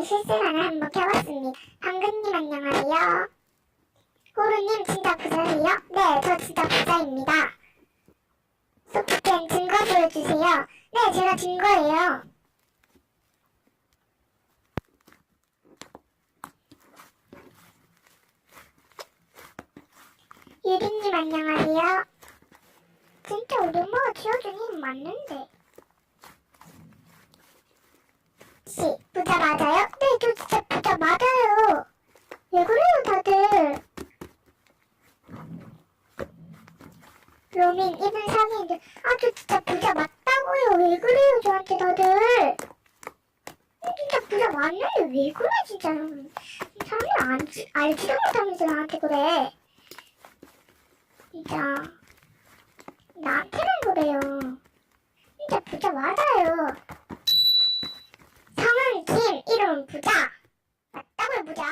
실시간을 한번 켜봤습니다. 방금님 안녕하세요. 호루님 진짜 부자세요? 네, 저 진짜 부자입니다. 소프트엔 증거 보여주세요. 네, 제가 증거예요. 유리님 안녕하세요. 진짜 우리 엄마가 지어준 이름 맞는데. 씨, 부자 맞아요? 네, 저 진짜 부자 맞아요. 왜 그래요, 다들? 로밍, 이분 사기인데, 아, 저 진짜 부자 맞다고요. 왜 그래요, 저한테 다들? 진짜 부자 맞는데 왜 그래, 진짜. 사람들 알지도 못하면서 나한테 그래. 진짜. 나한테만 그래요. 진짜 부자 맞아요. 성은 김, 이름은 부자. 맞다고요, 부자.